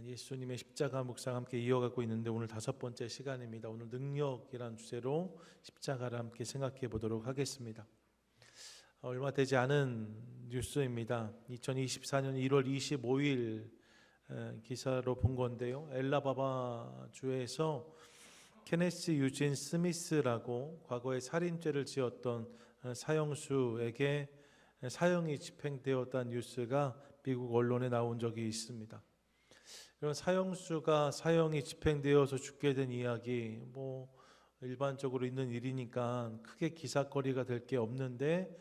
예수님의 십자가 묵상 함께 이어가고 있는데 오늘 5번째 시간입니다. 오늘 능력이란 주제로 십자가를 함께 생각해 보도록 하겠습니다. 얼마 되지 않은 뉴스입니다. 2024년 1월 25일 기사로 본 건데요. 엘라바마 주에서 케네스 유진 스미스라고 과거에 살인죄를 지었던 사형수에게 사형이 집행되었다는 뉴스가 미국 언론에 나온 적이 있습니다. 이런 사형수가 사형이 집행되어서 죽게 된 이야기, 일반적으로 있는 일이니까 크게 기사거리가 될 게 없는데,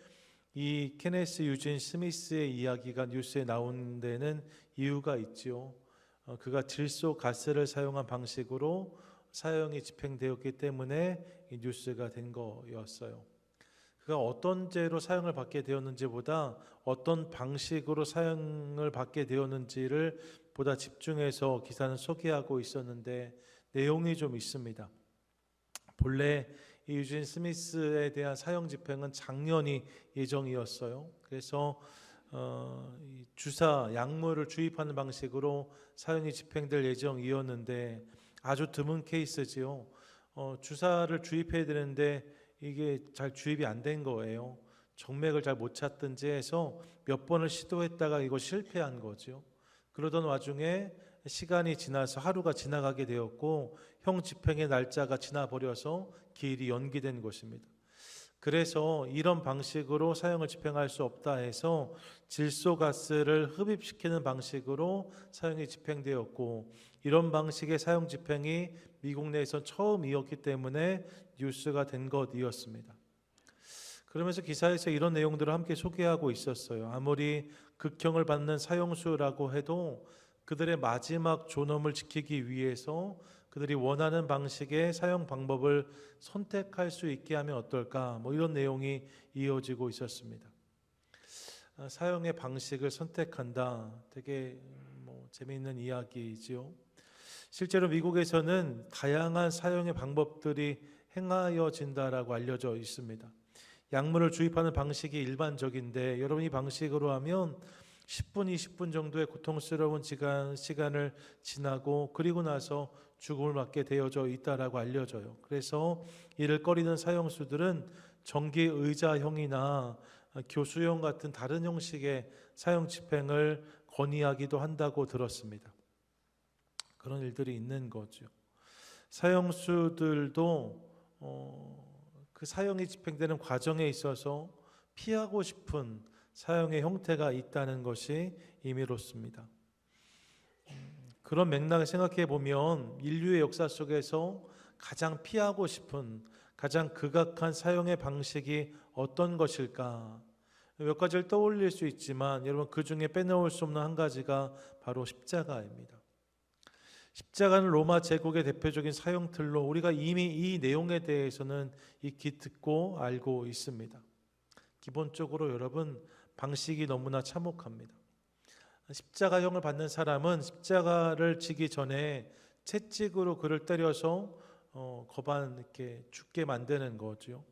이 케네스 유진 스미스의 이야기가 뉴스에 나온 데는 이유가 있지요. 그가 질소 가스를 사용한 방식으로 사형이 집행되었기 때문에 이 뉴스가 된 거였어요. 그가 어떤 죄로 사형을 받게 되었는지보다 어떤 방식으로 사형을 받게 되었는지를 보다 집중해서 기사는 소개하고 있었는데 내용이 좀 있습니다. 본래 이 유진 스미스에 대한 사형 집행은 작년이 예정이었어요. 그래서 주사, 약물을 주입하는 방식으로 사형이 집행될 예정이었는데 아주 드문 케이스지요. 주사를 주입해야 되는데 이게 잘 주입이 안 된 거예요. 정맥을 잘 못 찾든지 해서 몇 번을 시도했다가 이거 실패한 거죠. 그러던 와중에 시간이 지나서 하루가 지나가게 되었고 형 집행의 날짜가 지나버려서 기일이 연기된 것입니다. 그래서 이런 방식으로 사형을 집행할 수 없다 해서 질소가스를 흡입시키는 방식으로 사형이 집행되었고, 이런 방식의 사형 집행이 미국 내에서 처음이었기 때문에 뉴스가 된 것이었습니다. 그러면서 기사에서 이런 내용들을 함께 소개하고 있었어요. 아무리 극형을 받는 사형수라고 해도 그들의 마지막 존엄을 지키기 위해서 그들이 원하는 방식의 사형 방법을 선택할 수 있게 하면 어떨까, 이런 내용이 이어지고 있었습니다. 사형의 방식을 선택한다, 되게 재미있는 이야기지요. 실제로 미국에서는 다양한 사형의 방법들이 행하여진다라고 알려져 있습니다. 약물을 주입하는 방식이 일반적인데 여러분, 이 방식으로 하면 10분, 20분 정도의 고통스러운 시간을 지나고 그리고 나서 죽음을 맞게 되어져 있다라고 알려져요. 그래서 이를 꺼리는 사형수들은 정기의자형이나 교수형 같은 다른 형식의 사형 집행을 건의하기도 한다고 들었습니다. 그런 일들이 있는 거죠. 사형수들도 그 사형이 집행되는 과정에 있어서 피하고 싶은 사형의 형태가 있다는 것이 의미롭습니다. 그런 맥락을 생각해 보면 인류의 역사 속에서 가장 피하고 싶은, 가장 극악한 사형의 방식이 어떤 것일까? 몇 가지를 떠올릴 수 있지만 여러분, 그 중에 빼놓을 수 없는 한 가지가 바로 십자가입니다. 십자가는 로마 제국의 대표적인 사형틀로 우리가 이미 이 내용에 대해서는 익히 듣고 알고 있습니다. 기본적으로 여러분, 방식이 너무나 참혹합니다. 십자가형을 받는 사람은 십자가를 지기 전에 채찍으로 그를 때려서 거반 이렇게 죽게 만드는 거죠.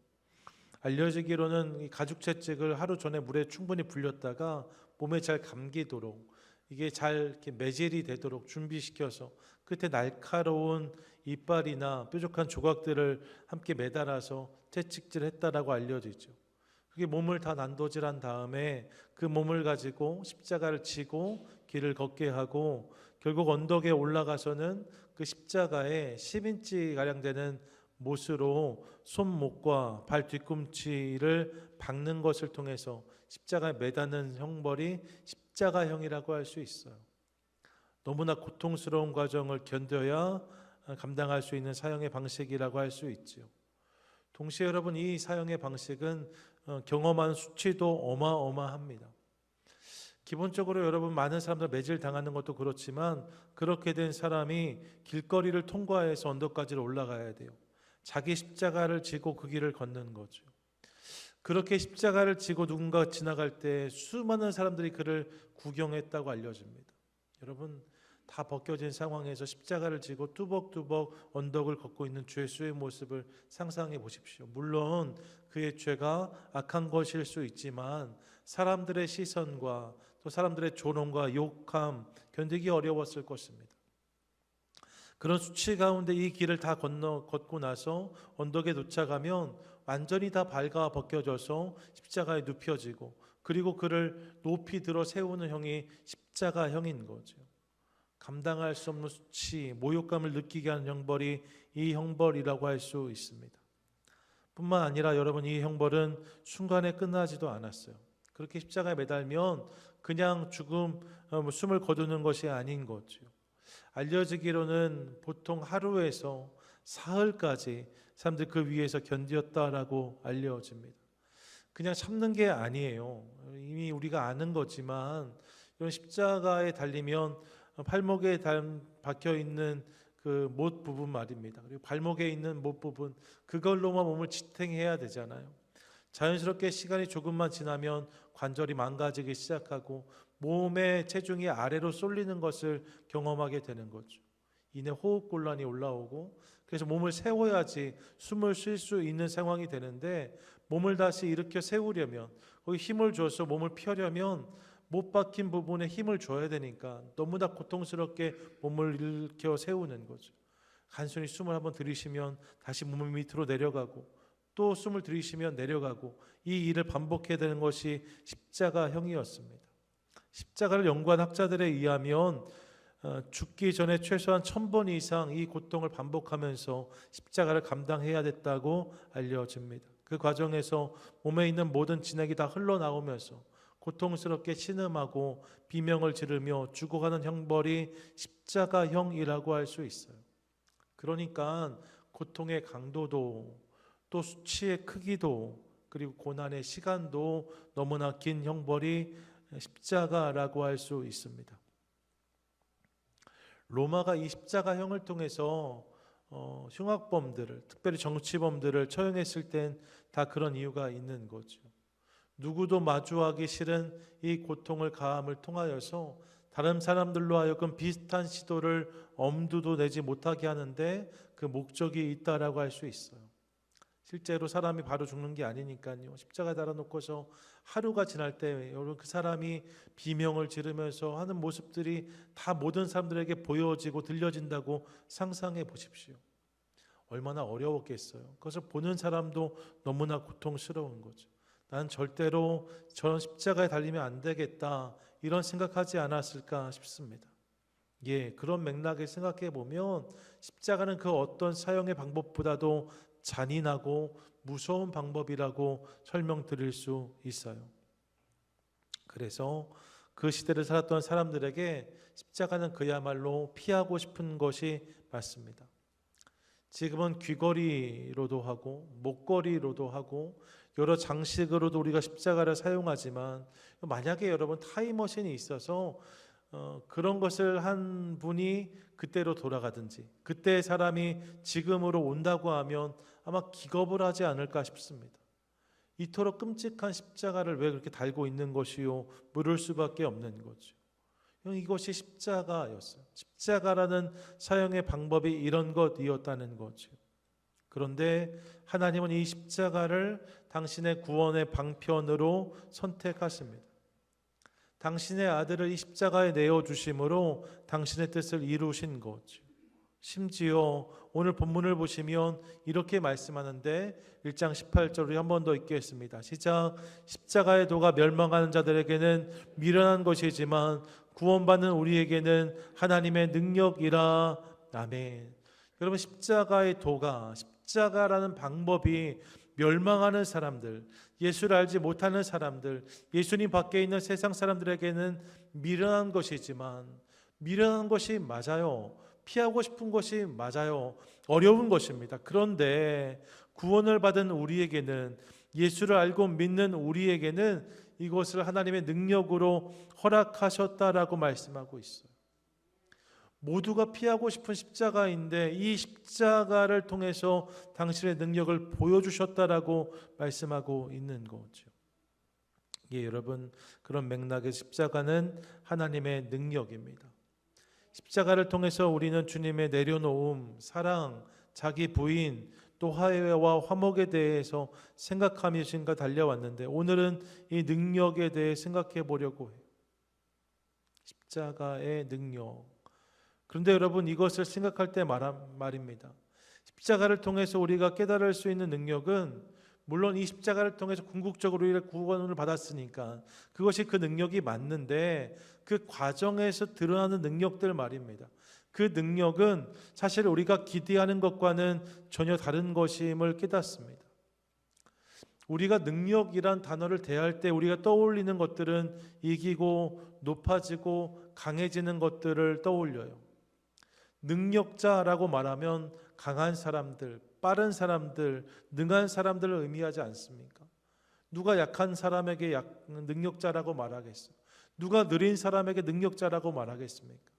알려지기로는 이 가죽 채찍을 하루 전에 물에 충분히 불렸다가 몸에 잘 감기도록, 이게 잘 이렇게 매질이 되도록 준비시켜서 끝에 날카로운 이빨이나 뾰족한 조각들을 함께 매달아서 채찍질했다라고 알려지죠. 그게 몸을 다 난도질한 다음에 그 몸을 가지고 십자가를 지고 길을 걷게 하고 결국 언덕에 올라가서는 그 십자가에 10인치 가량 되는 못으로 손목과 발 뒤꿈치를 박는 것을 통해서 십자가에 매다는 형벌이 십자가형이라고 할 수 있어요. 너무나 고통스러운 과정을 견뎌야 감당할 수 있는 사형의 방식이라고 할 수 있죠. 동시에 여러분, 이 사형의 방식은 경험한 수치도 어마어마합니다. 기본적으로 여러분, 많은 사람들 매질 당하는 것도 그렇지만 그렇게 된 사람이 길거리를 통과해서 언덕까지 올라가야 돼요. 자기 십자가를 지고 그 길을 걷는 거죠. 그렇게 십자가를 지고 누군가 지나갈 때 수많은 사람들이 그를 구경했다고 알려집니다. 여러분, 다 벗겨진 상황에서 십자가를 지고 뚜벅뚜벅 언덕을 걷고 있는 죄수의 모습을 상상해 보십시오. 물론 그의 죄가 악한 것일 수 있지만 사람들의 시선과 또 사람들의 조롱과 욕함 견디기 어려웠을 것입니다. 그런 수치 가운데 이 길을 다 걷고 나서 언덕에 도착하면 완전히 다 발가 벗겨져서 십자가에 눕혀지고, 그리고 그를 높이 들어 세우는 형이 십자가형인 거죠. 감당할 수 없는 수치, 모욕감을 느끼게 하는 형벌이 이 형벌이라고 할 수 있습니다. 뿐만 아니라 여러분, 이 형벌은 순간에 끝나지도 않았어요. 그렇게 십자가에 매달면 그냥 숨을 거두는 것이 아닌 거죠. 알려지기로는 보통 하루에서 사흘까지 사람들이 그 위에서 견디었다라고 알려집니다. 그냥 참는 게 아니에요. 이미 우리가 아는 거지만 이런 십자가에 달리면 팔목에 박혀 있는 그 못 부분 말입니다. 그리고 발목에 있는 못 부분, 그걸로만 몸을 지탱해야 되잖아요. 자연스럽게 시간이 조금만 지나면 관절이 망가지기 시작하고 몸의 체중이 아래로 쏠리는 것을 경험하게 되는 거죠. 이내 호흡곤란이 올라오고, 그래서 몸을 세워야지 숨을 쉴 수 있는 상황이 되는데, 몸을 다시 일으켜 세우려면, 거기 힘을 줘서 몸을 펴려면 못 박힌 부분에 힘을 줘야 되니까 너무나 고통스럽게 몸을 일으켜 세우는 거죠. 간신히 숨을 한번 들이쉬면 다시 몸 밑으로 내려가고, 또 숨을 들이쉬면 내려가고, 이 일을 반복해야 되는 것이 십자가형이었습니다. 십자가를 연구한 학자들에 의하면 죽기 전에 최소한 1000번 이상 이 고통을 반복하면서 십자가를 감당해야 됐다고 알려집니다. 그 과정에서 몸에 있는 모든 진액이 다 흘러나오면서 고통스럽게 신음하고 비명을 지르며 죽어가는 형벌이 십자가형이라고 할 수 있어요. 그러니까 고통의 강도도, 또 수치의 크기도, 그리고 고난의 시간도 너무나 긴 형벌이 십자가라고 할 수 있습니다. 로마가 이 십자가형을 통해서 흉악범들을, 특별히 정치범들을 처형했을 땐 다 그런 이유가 있는 거죠. 누구도 마주하기 싫은 이 고통을 가함을 통하여서 다른 사람들로 하여금 비슷한 시도를 엄두도 내지 못하게 하는데 그 목적이 있다라고 할 수 있어요. 실제로 사람이 바로 죽는 게 아니니까요. 십자가에 달아놓고서 하루가 지날 때 여러분, 그 사람이 비명을 지르면서 하는 모습들이 다 모든 사람들에게 보여지고 들려진다고 상상해 보십시오. 얼마나 어려웠겠어요. 그것을 보는 사람도 너무나 고통스러운 거죠. 난 절대로 저런 십자가에 달리면 안 되겠다, 이런 생각하지 않았을까 싶습니다. 그런 맥락에 생각해 보면 십자가는 그 어떤 사형의 방법보다도 잔인하고 무서운 방법이라고 설명드릴 수 있어요. 그래서 그 시대를 살았던 사람들에게 십자가는 그야말로 피하고 싶은 것이 맞습니다. 지금은 귀걸이로도 하고 목걸이로도 하고 여러 장식으로도 우리가 십자가를 사용하지만, 만약에 여러분 타임머신이 있어서 그런 것을 한 분이 그때로 돌아가든지 그때의 사람이 지금으로 온다고 하면 아마 기겁을 하지 않을까 싶습니다. 이토록 끔찍한 십자가를 왜 그렇게 달고 있는 것이요? 물을 수밖에 없는 거죠. 이것이 십자가였어요. 십자가라는 사형의 방법이 이런 것이었다는 거죠. 그런데 하나님은 이 십자가를 당신의 구원의 방편으로 선택하십니다. 당신의 아들을 이 십자가에 내어주심으로 당신의 뜻을 이루신 거죠. 심지어 오늘 본문을 보시면 이렇게 말씀하는데 1장 18절을 한 번 더 읽겠습니다. 시작. 십자가의 도가 멸망하는 자들에게는 미련한 것이지만 구원받는 우리에게는 하나님의 능력이라. 아멘. 여러분, 십자가의 도가, 십자가라는 방법이 멸망하는 사람들, 예수를 알지 못하는 사람들, 예수님 밖에 있는 세상 사람들에게는 미련한 것이지만, 미련한 것이 맞아요. 피하고 싶은 것이 맞아요. 어려운 것입니다. 그런데 구원을 받은 우리에게는, 예수를 알고 믿는 우리에게는 이것을 하나님의 능력으로 허락하셨다라고 말씀하고 있어요. 모두가 피하고 싶은 십자가인데 이 십자가를 통해서 당신의 능력을 보여주셨다라고 말씀하고 있는 거죠. 여러분, 그런 맥락의 십자가는 하나님의 능력입니다. 십자가를 통해서 우리는 주님의 내려놓음, 사랑, 자기 부인, 또 화해와 화목에 대해서 생각하며 지금까지 달려왔는데, 오늘은 이 능력에 대해 생각해 보려고 해요. 십자가의 능력. 그런데 여러분, 이것을 생각할 때 말입니다. 십자가를 통해서 우리가 깨달을 수 있는 능력은, 물론 이 십자가를 통해서 궁극적으로 우리를 구원을 받았으니까 그것이 그 능력이 맞는데, 그 과정에서 드러나는 능력들 말입니다. 그 능력은 사실 우리가 기대하는 것과는 전혀 다른 것임을 깨닫습니다. 우리가 능력이란 단어를 대할 때 우리가 떠올리는 것들은 이기고 높아지고 강해지는 것들을 떠올려요. 능력자라고 말하면 강한 사람들, 빠른 사람들, 능한 사람들을 의미하지 않습니까? 누가 약한 사람에게 능력자라고 말하겠어요? 누가 느린 사람에게 능력자라고 말하겠습니까?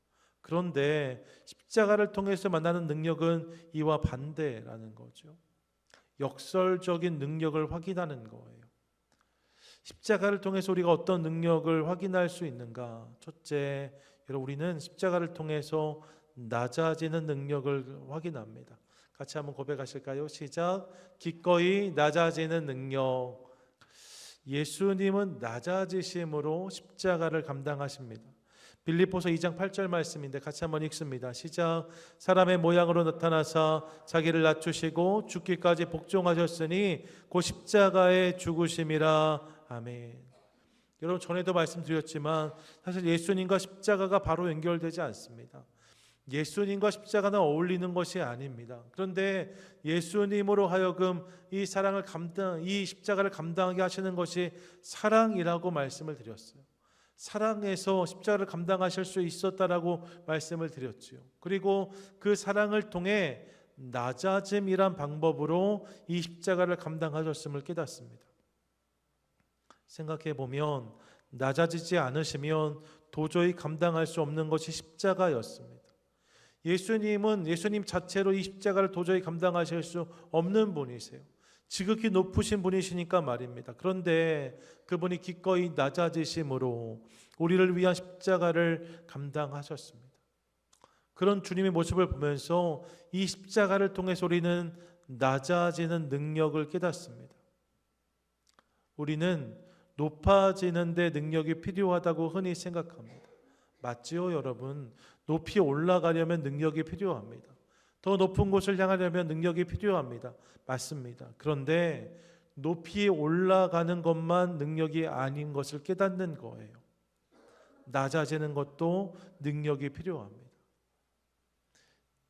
그런데 십자가를 통해서 만나는 능력은 이와 반대라는 거죠. 역설적인 능력을 확인하는 거예요. 십자가를 통해서 우리가 어떤 능력을 확인할 수 있는가? 첫째, 여러분, 우리는 십자가를 통해서 낮아지는 능력을 확인합니다. 같이 한번 고백하실까요? 시작. 기꺼이 낮아지는 능력. 예수님은 낮아지심으로 십자가를 감당하십니다. 빌립보서 2장 8절 말씀인데 같이 한번 읽습니다. 시작. 사람의 모양으로 나타나사 자기를 낮추시고 죽기까지 복종하셨으니 곧 십자가의 죽으심이라. 아멘. 여러분, 전에도 말씀드렸지만 사실 예수님과 십자가가 바로 연결되지 않습니다. 예수님과 십자가는 어울리는 것이 아닙니다. 그런데 예수님으로 하여금 이 십자가를 감당하게 하시는 것이 사랑이라고 말씀을 드렸어요. 사랑에서 십자가를 감당하실 수 있었다라고 말씀을 드렸지요. 그리고 그 사랑을 통해 낮아짐이란 방법으로 이 십자가를 감당하셨음을 깨닫습니다. 생각해 보면 낮아지지 않으시면 도저히 감당할 수 없는 것이 십자가였습니다. 예수님은 예수님 자체로 이 십자가를 도저히 감당하실 수 없는 분이세요. 지극히 높으신 분이시니까 말입니다. 그런데 그분이 기꺼이 낮아지심으로 우리를 위한 십자가를 감당하셨습니다. 그런 주님의 모습을 보면서 이 십자가를 통해서 우리는 낮아지는 능력을 깨닫습니다. 우리는 높아지는 데 능력이 필요하다고 흔히 생각합니다. 맞지요, 여러분? 높이 올라가려면 능력이 필요합니다. 더 높은 곳을 향하려면 능력이 필요합니다. 맞습니다. 그런데 높이 올라가는 것만 능력이 아닌 것을 깨닫는 거예요. 낮아지는 것도 능력이 필요합니다.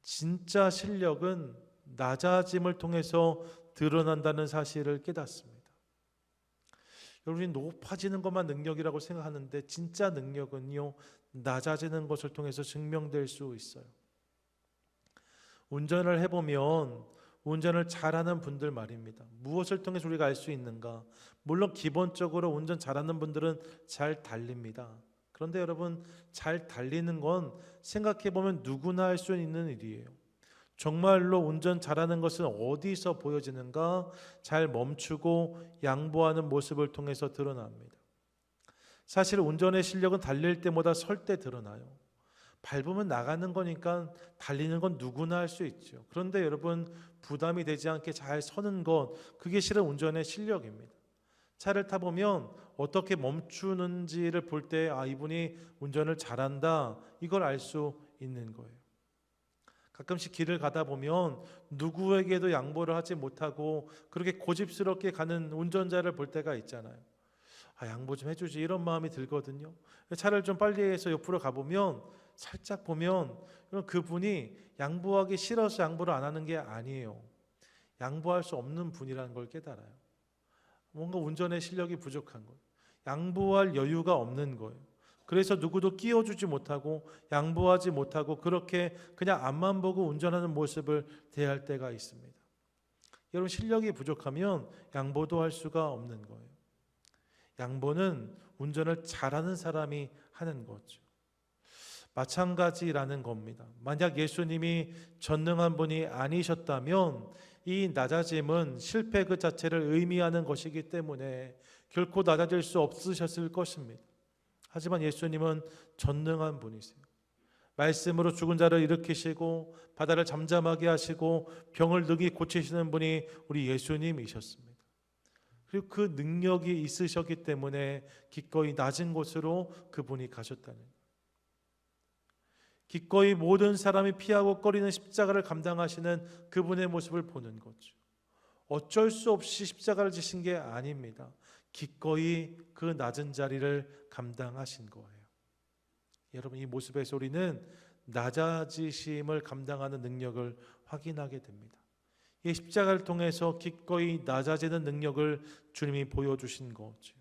진짜 실력은 낮아짐을 통해서 드러난다는 사실을 깨닫습니다. 여러분이 높아지는 것만 능력이라고 생각하는데 진짜 능력은요, 낮아지는 것을 통해서 증명될 수 있어요. 운전을 해보면 운전을 잘하는 분들 말입니다. 무엇을 통해서 우리가 알 수 있는가? 물론 기본적으로 운전 잘하는 분들은 잘 달립니다. 그런데 여러분, 잘 달리는 건 생각해보면 누구나 할 수 있는 일이에요. 정말로 운전 잘하는 것은 어디서 보여지는가? 잘 멈추고 양보하는 모습을 통해서 드러납니다. 사실 운전의 실력은 달릴 때보다 설 때 드러나요. 밟으면 나가는 거니까 달리는 건 누구나 할 수 있죠. 그런데 여러분, 부담이 되지 않게 잘 서는 것, 그게 실은 운전의 실력입니다. 차를 타보면 어떻게 멈추는지를 볼 때 이분이 운전을 잘한다, 이걸 알 수 있는 거예요. 가끔씩 길을 가다 보면 누구에게도 양보를 하지 못하고 그렇게 고집스럽게 가는 운전자를 볼 때가 있잖아요. 양보 좀 해주지, 이런 마음이 들거든요. 차를 좀 빨리 해서 옆으로 가보면 살짝 보면 그분이 양보하기 싫어서 양보를 안 하는 게 아니에요. 양보할 수 없는 분이라는 걸 깨달아요. 뭔가 운전의 실력이 부족한 거예요. 양보할 여유가 없는 거예요. 그래서 누구도 끼워주지 못하고 양보하지 못하고 그렇게 그냥 앞만 보고 운전하는 모습을 대할 때가 있습니다. 여러분, 실력이 부족하면 양보도 할 수가 없는 거예요. 양보는 운전을 잘하는 사람이 하는 거죠. 마찬가지라는 겁니다. 만약 예수님이 전능한 분이 아니셨다면 이 낮아짐은 실패 그 자체를 의미하는 것이기 때문에 결코 낮아질 수 없으셨을 것입니다. 하지만 예수님은 전능한 분이세요. 말씀으로 죽은 자를 일으키시고 바다를 잠잠하게 하시고 병을 능히 고치시는 분이 우리 예수님이셨습니다. 그리고 그 능력이 있으셨기 때문에 기꺼이 낮은 곳으로 그분이 가셨다는 거예요. 기꺼이 모든 사람이 피하고 꺼리는 십자가를 감당하시는 그분의 모습을 보는 거죠. 어쩔 수 없이 십자가를 지신 게 아닙니다. 기꺼이 그 낮은 자리를 감당하신 거예요. 여러분, 이 모습에서 우리는 낮아지심을 감당하는 능력을 확인하게 됩니다. 이 십자가를 통해서 기꺼이 낮아지는 능력을 주님이 보여주신 거죠.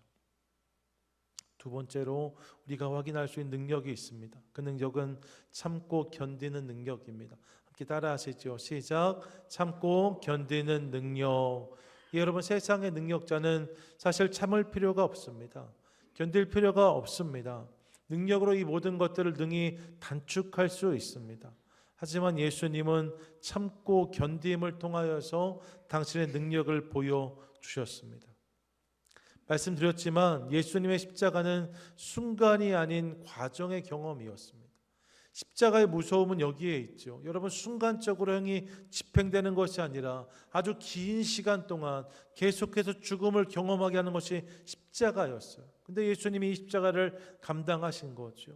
두 번째로 우리가 확인할 수 있는 능력이 있습니다. 그 능력은 참고 견디는 능력입니다. 함께 따라하시죠. 시작. 참고 견디는 능력. 여러분, 세상의 능력자는 사실 참을 필요가 없습니다. 견딜 필요가 없습니다. 능력으로 이 모든 것들을 능히 단축할 수 있습니다. 하지만 예수님은 참고 견딤을 통하여서 당신의 능력을 보여주셨습니다. 말씀드렸지만 예수님의 십자가는 순간이 아닌 과정의 경험이었습니다. 십자가의 무서움은 여기에 있죠. 여러분, 순간적으로 형이 집행되는 것이 아니라 아주 긴 시간 동안 계속해서 죽음을 경험하게 하는 것이 십자가였어요. 근데 예수님이 이 십자가를 감당하신 거죠.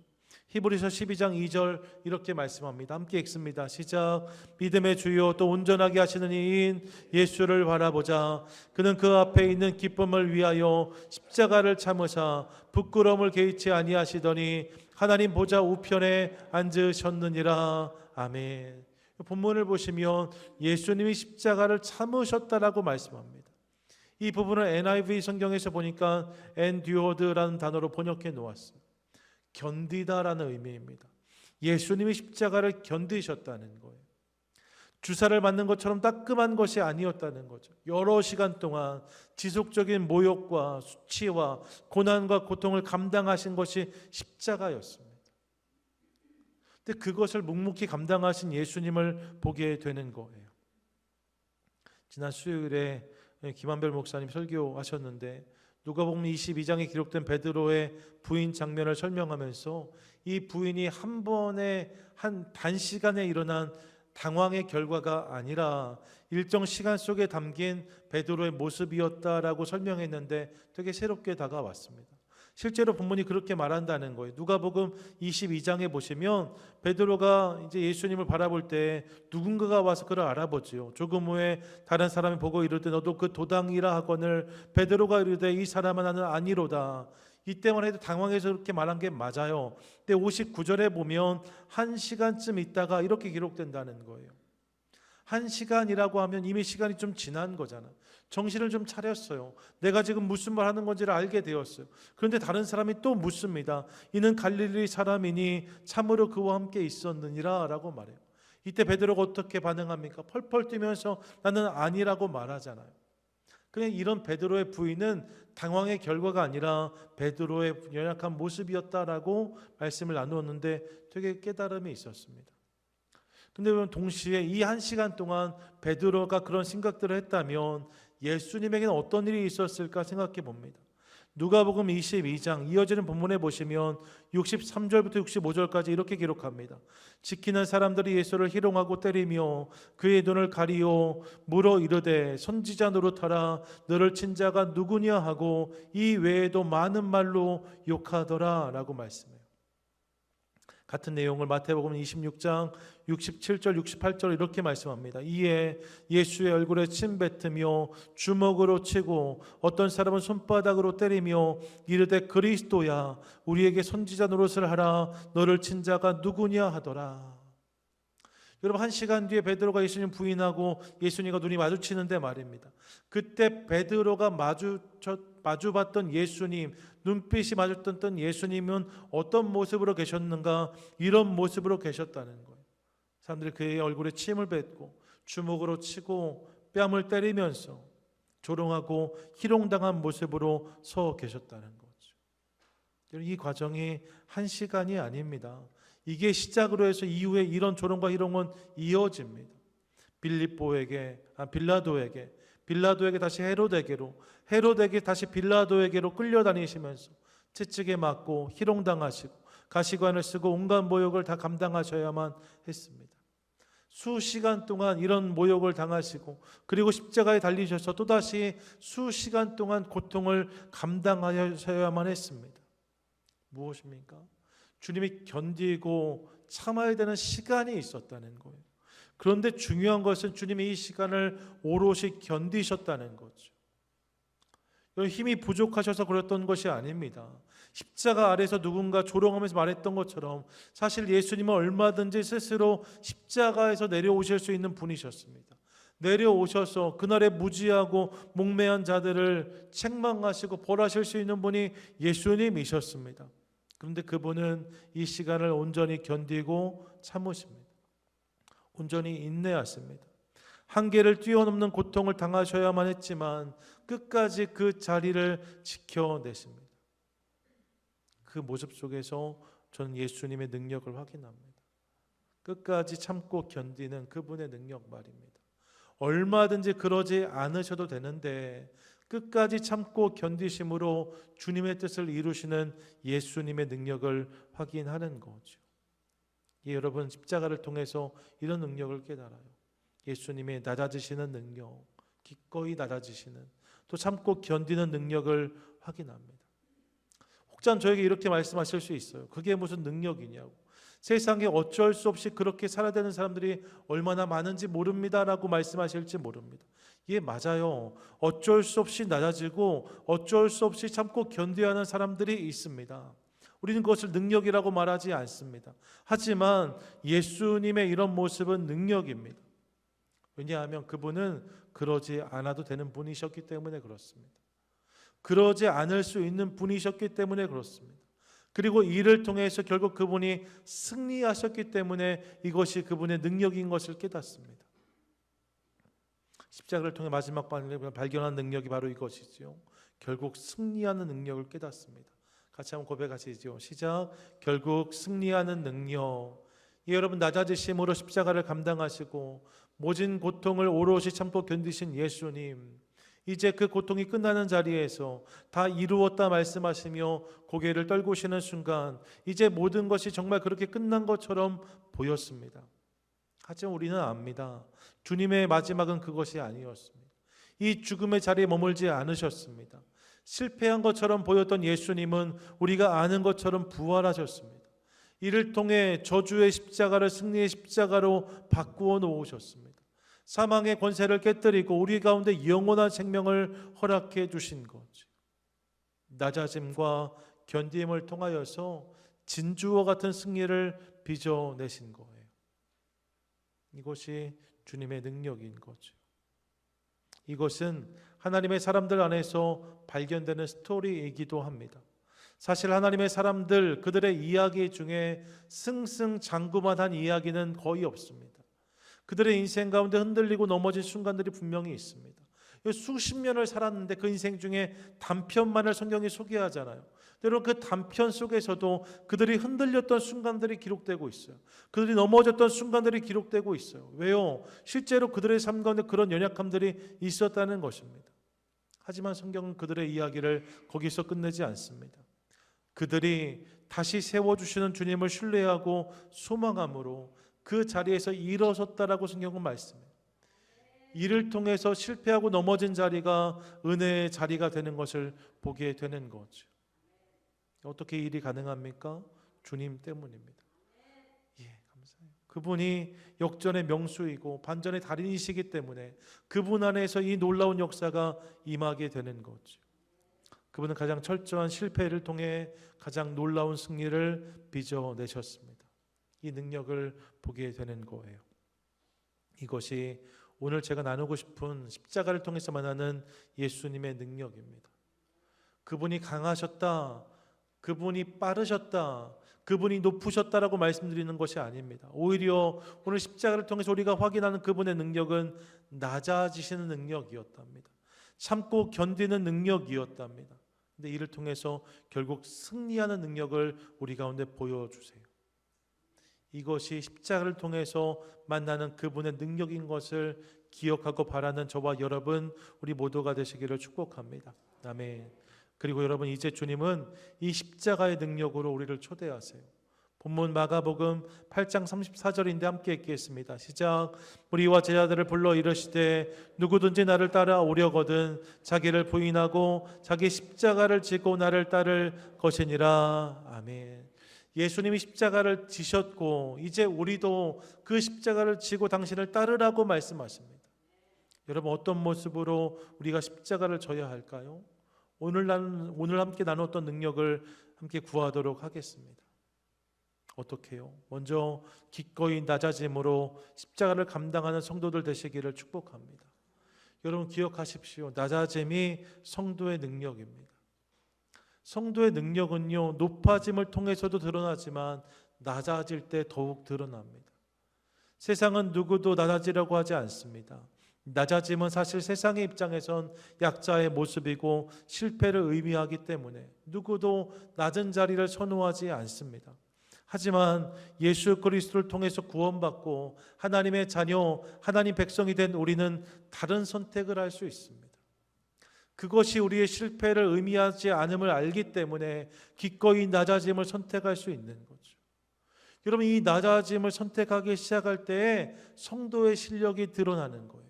히브리서 12장 2절 이렇게 말씀합니다. 함께 읽습니다. 시작. 믿음의 주요 또 온전하게 하시는 이인 예수를 바라보자. 그는 그 앞에 있는 기쁨을 위하여 십자가를 참으사 부끄러움을 개의치 아니하시더니 하나님 보좌 우편에 앉으셨느니라. 아멘. 본문을 보시면 예수님이 십자가를 참으셨다라고 말씀합니다. 이 부분을 NIV 성경에서 보니까 endured라는 단어로 번역해 놓았어요. 견디다라는 의미입니다. 예수님이 십자가를 견디셨다는 거예요. 주사를 맞는 것처럼 따끔한 것이 아니었다는 거죠. 여러 시간 동안 지속적인 모욕과 수치와 고난과 고통을 감당하신 것이 십자가였습니다. 근데 그것을 묵묵히 감당하신 예수님을 보게 되는 거예요. 지난 수요일에 김한별 목사님 설교하셨는데 누가복음 22장에 기록된 베드로의 부인 장면을 설명하면서 이 부인이 한 번에 한 단시간에 일어난 당황의 결과가 아니라 일정 시간 속에 담긴 베드로의 모습이었다라고 설명했는데 되게 새롭게 다가왔습니다. 실제로 본문이 그렇게 말한다는 거예요. 누가복음 22장에 보시면 베드로가 이제 예수님을 바라볼 때 누군가가 와서 그를 알아보지요. 조금 후에 다른 사람이 보고 이르되 너도 그 도당이라 하거늘 베드로가 이르되 이 사람은 나는 아니로다. 이때만 해도 당황해서 그렇게 말한 게 맞아요. 근데 59절에 보면 1시간쯤 있다가 이렇게 기록된다는 거예요. 1시간이라고 하면 이미 시간이 좀 지난 거잖아. 정신을 좀 차렸어요. 내가 지금 무슨 말 하는 건지를 알게 되었어요. 그런데 다른 사람이 또 묻습니다. 이는 갈릴리 사람이니 참으로 그와 함께 있었느니라 라고 말해요. 이때 베드로가 어떻게 반응합니까? 펄펄 뛰면서 나는 아니라고 말하잖아요. 그냥 이런 베드로의 부인은 당황의 결과가 아니라 베드로의 연약한 모습이었다라고 말씀을 나누었는데 되게 깨달음이 있었습니다. 근데 동시에 이 1시간 동안 베드로가 그런 생각들을 했다면 예수님에게는 어떤 일이 있었을까 생각해 봅니다. 누가복음 22장 이어지는 본문에 보시면 63절부터 65절까지 이렇게 기록합니다. 지키는 사람들이 예수를 희롱하고 때리며 그의 눈을 가리어 물어 이르되 선지자 노릇하라 너를 친 자가 누구냐 하고 이 외에도 많은 말로 욕하더라 라고 말씀해요. 같은 내용을 마태복음 26장 67절 68절 이렇게 말씀합니다. 이에 예수의 얼굴에 침 뱉으며 주먹으로 치고 어떤 사람은 손바닥으로 때리며 이르되 그리스도야 우리에게 선지자 노릇을 하라 너를 친 자가 누구냐 하더라. 여러분 1시간 뒤에 베드로가 예수님 부인하고 예수님과 눈이 마주치는데 말입니다. 그때 베드로가 마주봤던 예수님, 눈빛이 마주쳤던 예수님은 어떤 모습으로 계셨는가? 이런 모습으로 계셨다는 거예요. 사람들이 그의 얼굴에 침을 뱉고 주먹으로 치고 뺨을 때리면서 조롱하고 희롱당한 모습으로 서 계셨다는 거죠. 이 과정이 1시간이 아닙니다. 이게 시작으로 해서 이후에 이런 조롱과 희롱은 이어집니다. 빌라도에게 다시 헤롯에게로, 헤롯에게 다시 빌라도에게로 끌려다니시면서 채찍에 맞고 희롱당하시고 가시관을 쓰고 온갖 모욕을 다 감당하셔야만 했습니다. 수시간 동안 이런 모욕을 당하시고 그리고 십자가에 달리셔서 또다시 수시간 동안 고통을 감당하셔야만 했습니다. 무엇입니까? 주님이 견디고 참아야 되는 시간이 있었다는 거예요. 그런데 중요한 것은 주님이 이 시간을 오롯이 견디셨다는 거죠. 힘이 부족하셔서 그랬던 것이 아닙니다. 십자가 아래서 누군가 조롱하면서 말했던 것처럼 사실 예수님은 얼마든지 스스로 십자가에서 내려오실 수 있는 분이셨습니다. 내려오셔서 그날에 무지하고 목매한 자들을 책망하시고 벌하실 수 있는 분이 예수님이셨습니다. 그런데 그분은 이 시간을 온전히 견디고 참으십니다. 온전히 인내하십니다. 한계를 뛰어넘는 고통을 당하셔야만 했지만 끝까지 그 자리를 지켜내십니다. 그 모습 속에서 저는 예수님의 능력을 확인합니다. 끝까지 참고 견디는 그분의 능력 말입니다. 얼마든지 그러지 않으셔도 되는데 끝까지 참고 견디심으로 주님의 뜻을 이루시는 예수님의 능력을 확인하는 거죠. 여러분, 십자가를 통해서 이런 능력을 깨달아요. 예수님의 낮아지시는 능력, 기꺼이 낮아지시는, 또 참고 견디는 능력을 확인합니다. 혹자는 저에게 이렇게 말씀하실 수 있어요. 그게 무슨 능력이냐고. 세상에 어쩔 수 없이 그렇게 살아야 되는 사람들이 얼마나 많은지 모릅니다라고 말씀하실지 모릅니다. 예, 맞아요. 어쩔 수 없이 낮아지고 어쩔 수 없이 참고 견뎌야 하는 사람들이 있습니다. 우리는 그것을 능력이라고 말하지 않습니다. 하지만 예수님의 이런 모습은 능력입니다. 왜냐하면 그분은 그러지 않아도 되는 분이셨기 때문에 그렇습니다. 그러지 않을 수 있는 분이셨기 때문에 그렇습니다. 그리고 이를 통해서 결국 그분이 승리하셨기 때문에 이것이 그분의 능력인 것을 깨닫습니다. 십자가를 통해 마지막 발견한 능력이 바로 이것이지요. 결국 승리하는 능력을 깨닫습니다. 같이 한번 고백하시죠. 시작. 결국 승리하는 능력. 여러분, 낮아지심으로 십자가를 감당하시고 모진 고통을 오롯이 참고 견디신 예수님, 이제 그 고통이 끝나는 자리에서 다 이루었다 말씀하시며 고개를 떨구시는 순간 이제 모든 것이 정말 그렇게 끝난 것처럼 보였습니다. 하지만 우리는 압니다. 주님의 마지막은 그것이 아니었습니다. 이 죽음의 자리에 머물지 않으셨습니다. 실패한 것처럼 보였던 예수님은 우리가 아는 것처럼 부활하셨습니다. 이를 통해 저주의 십자가를 승리의 십자가로 바꾸어 놓으셨습니다. 사망의 권세를 깨뜨리고 우리 가운데 영원한 생명을 허락해 주신 거죠. 낮아짐과 견딤을 통하여서 진주와 같은 승리를 빚어내신 거예요. 이것이 주님의 능력인 거죠. 이것은 하나님의 사람들 안에서 발견되는 스토리이기도 합니다. 사실 하나님의 사람들, 그들의 이야기 중에 승승장구만한 이야기는 거의 없습니다. 그들의 인생 가운데 흔들리고 넘어진 순간들이 분명히 있습니다. 수십 년을 살았는데 그 인생 중에 단편만을 성경이 소개하잖아요. 여러분, 그 단편 속에서도 그들이 흔들렸던 순간들이 기록되고 있어요. 그들이 넘어졌던 순간들이 기록되고 있어요. 왜요? 실제로 그들의 삶 가운데 그런 연약함들이 있었다는 것입니다. 하지만 성경은 그들의 이야기를 거기서 끝내지 않습니다. 그들이 다시 세워주시는 주님을 신뢰하고 소망함으로 그 자리에서 일어섰다라고 성경은 말씀해요. 이를 통해서 실패하고 넘어진 자리가 은혜의 자리가 되는 것을 보게 되는 거죠. 어떻게 일이 가능합니까? 주님 때문입니다. 예, 감사해요. 그분이 역전의 명수이고 반전의 달인이시기 때문에 그분 안에서 이 놀라운 역사가 임하게 되는 거죠. 그분은 가장 철저한 실패를 통해 가장 놀라운 승리를 빚어내셨습니다. 이 능력을 보게 되는 거예요. 이것이 오늘 제가 나누고 싶은 십자가를 통해서 만나는 예수님의 능력입니다. 그분이 강하셨다, 그분이 빠르셨다, 그분이 높으셨다라고 말씀드리는 것이 아닙니다. 오히려 오늘 십자가를 통해서 우리가 확인하는 그분의 능력은 낮아지시는 능력이었답니다. 참고 견디는 능력이었답니다. 근데 이를 통해서 결국 승리하는 능력을 우리 가운데 보여주세요. 이것이 십자가를 통해서 만나는 그분의 능력인 것을 기억하고 바라는 저와 여러분, 우리 모두가 되시기를 축복합니다. 아멘. 그리고 여러분, 이제 주님은 이 십자가의 능력으로 우리를 초대하세요. 본문 마가복음 8장 34절인데 함께 읽겠습니다. 시작. 무리와 제자들을 불러 이르시되 누구든지 나를 따라오려거든 자기를 부인하고 자기 십자가를 지고 나를 따를 것이니라. 아멘. 예수님이 십자가를 지셨고 이제 우리도 그 십자가를 지고 당신을 따르라고 말씀하십니다. 여러분, 어떤 모습으로 우리가 십자가를 져야 할까요? 오늘 함께 나눴던 능력을 함께 구하도록 하겠습니다. 어떻게요? 먼저 기꺼이 낮아짐으로 십자가를 감당하는 성도들 되시기를 축복합니다. 여러분, 기억하십시오. 낮아짐이 성도의 능력입니다. 성도의 능력은요, 높아짐을 통해서도 드러나지만 낮아질 때 더욱 드러납니다. 세상은 누구도 낮아지려고 하지 않습니다. 낮아짐은 사실 세상의 입장에선 약자의 모습이고 실패를 의미하기 때문에 누구도 낮은 자리를 선호하지 않습니다. 하지만 예수 그리스도를 통해서 구원받고 하나님의 자녀, 하나님 백성이 된 우리는 다른 선택을 할 수 있습니다. 그것이 우리의 실패를 의미하지 않음을 알기 때문에 기꺼이 낮아짐을 선택할 수 있는 거죠. 여러분, 이 낮아짐을 선택하기 시작할 때에 성도의 실력이 드러나는 거예요.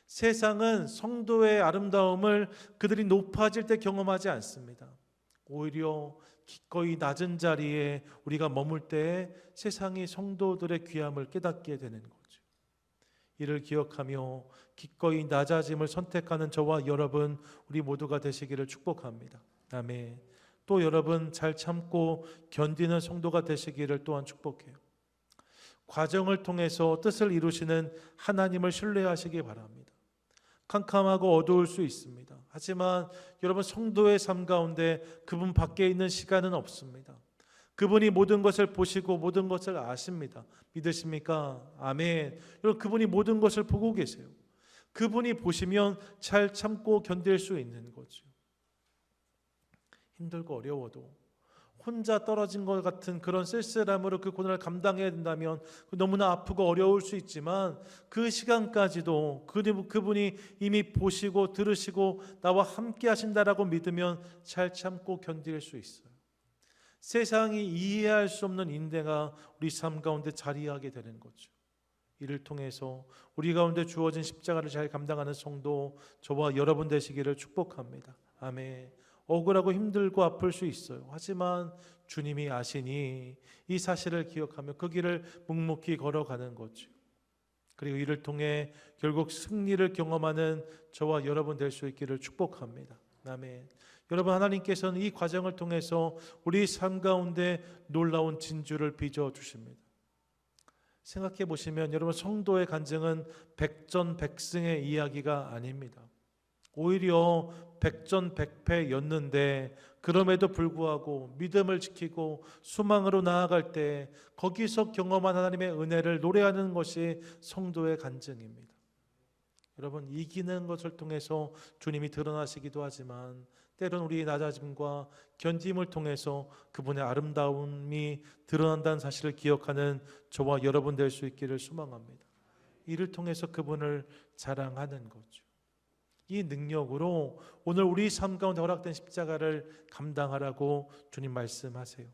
세상은 성도의 아름다움을 그들이 높아질 때 경험하지 않습니다. 오히려 기꺼이 낮은 자리에 우리가 머물 때에 세상이 성도들의 귀함을 깨닫게 되는 거죠. 이를 기억하며 기꺼이 낮아짐을 선택하는 저와 여러분, 우리 모두가 되시기를 축복합니다. 아멘. 또 여러분, 잘 참고 견디는 성도가 되시기를 또한 축복해요. 과정을 통해서 뜻을 이루시는 하나님을 신뢰하시기 바랍니다. 캄캄하고 어두울 수 있습니다. 하지만 여러분, 성도의 삶 가운데 그분 밖에 있는 시간은 없습니다. 그분이 모든 것을 보시고 모든 것을 아십니다. 믿으십니까? 아멘. 여러분, 그분이 모든 것을 보고 계세요. 그분이 보시면 잘 참고 견딜 수 있는 거죠. 힘들고 어려워도 혼자 떨어진 것 같은 그런 쓸쓸함으로 그 고난을 감당해야 된다면 너무나 아프고 어려울 수 있지만 그 시간까지도 그분이 이미 보시고 들으시고 나와 함께 하신다라고 믿으면 잘 참고 견딜 수 있어요. 세상이 이해할 수 없는 인내가 우리 삶 가운데 자리하게 되는 거죠. 이를 통해서 우리 가운데 주어진 십자가를 잘 감당하는 성도, 저와 여러분 되시기를 축복합니다. 아멘. 억울하고 힘들고 아플 수 있어요. 하지만 주님이 아시니 이 사실을 기억하며 그 길을 묵묵히 걸어가는 거죠. 그리고 이를 통해 결국 승리를 경험하는 저와 여러분 될 수 있기를 축복합니다. 아멘. 여러분, 하나님께서는 이 과정을 통해서 우리 삶 가운데 놀라운 진주를 빚어 주십니다. 생각해 보시면 여러분, 성도의 간증은 백전백승의 이야기가 아닙니다. 오히려 백전백패였는데 그럼에도 불구하고 믿음을 지키고 소망으로 나아갈 때 거기서 경험한 하나님의 은혜를 노래하는 것이 성도의 간증입니다. 여러분, 이기는 것을 통해서 주님이 드러나시기도 하지만 때론 우리의 낮아짐과 견딤을 통해서 그분의 아름다움이 드러난다는 사실을 기억하는 저와 여러분 될 수 있기를 소망합니다. 이를 통해서 그분을 자랑하는 거죠. 이 능력으로 오늘 우리 삶 가운데 허락된 십자가를 감당하라고 주님 말씀하세요.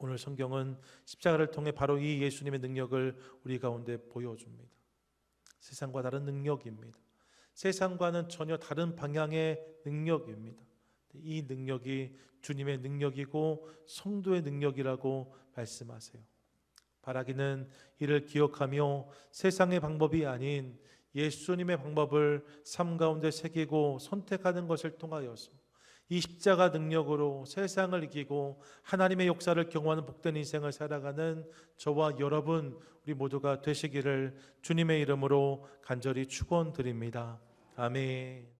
오늘 성경은 십자가를 통해 바로 이 예수님의 능력을 우리 가운데 보여줍니다. 세상과 다른 능력입니다. 세상과는 전혀 다른 방향의 능력입니다. 이 능력이 주님의 능력이고 성도의 능력이라고 말씀하세요. 바라기는 이를 기억하며 세상의 방법이 아닌 예수님의 방법을 삶 가운데 새기고 선택하는 것을 통하여서 이 십자가 능력으로 세상을 이기고 하나님의 역사를 경험하는 복된 인생을 살아가는 저와 여러분, 우리 모두가 되시기를 주님의 이름으로 간절히 축원드립니다. 아멘.